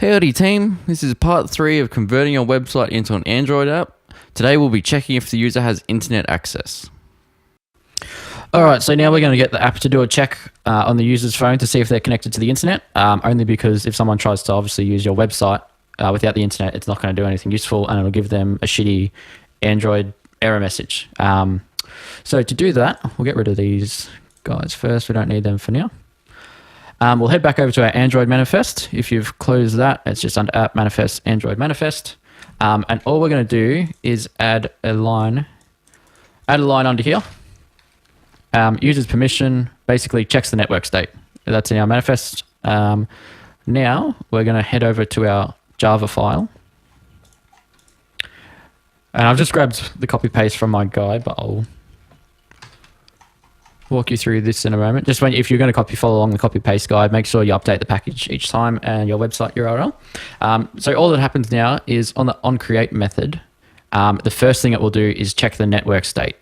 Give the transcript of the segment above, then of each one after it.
Howdy team, this is part 3 of converting your website into an Android app. Today we'll be checking if the user has internet access. Alright, so now we're going to get the app to do a check on the user's phone to see if they're connected to the internet, only because if someone tries to obviously use your website without the internet, it's not going to do anything useful and it'll give them a shitty Android error message. So to do that, we'll get rid of these guys first, we don't need them for now. We'll head back over to our Android manifest. If you've closed that, it's just under app manifest, Android manifest. And all we're going to do is add a line under here. User's permission basically checks the network state. That's in our manifest. Now we're going to head over to our Java file. And I've just grabbed the copy paste from my guide, but I'll walk you through this in a moment. Just if you're going to follow along the copy paste guide, make sure you update the package each time and your website URL. So all that happens now is on the onCreate method, the first thing it will do is check the network state.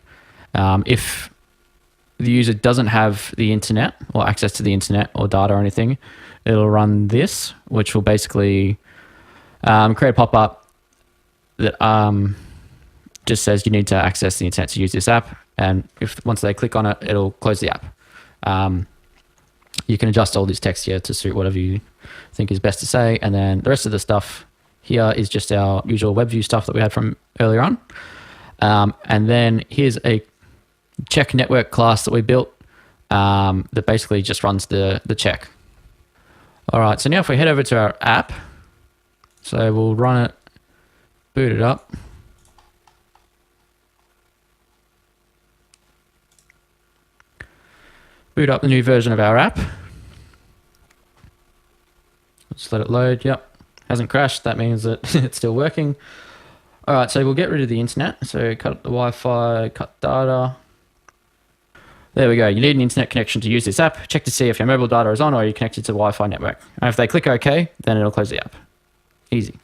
If the user doesn't have the internet or access to the internet or data or anything, it'll run this, which will basically create a pop-up that just says you need to access the internet to use this app. And once they click on it, it'll close the app. You can adjust all this text here to suit whatever you think is best to say. And then the rest of the stuff here is just our usual web view stuff that we had from earlier on. And then here's a check network class that we built that basically just runs the check. All right, so now if we head over to our app, so we'll run it, boot it up. Boot up the new version of our app. Let's let it load. Yep, hasn't crashed. That means that it's still working. All right, so we'll get rid of the internet. So cut the Wi-Fi, cut data. There we go. You need an internet connection to use this app. Check to see if your mobile data is on or you're connected to the Wi-Fi network. And if they click OK, then it'll close the app. Easy.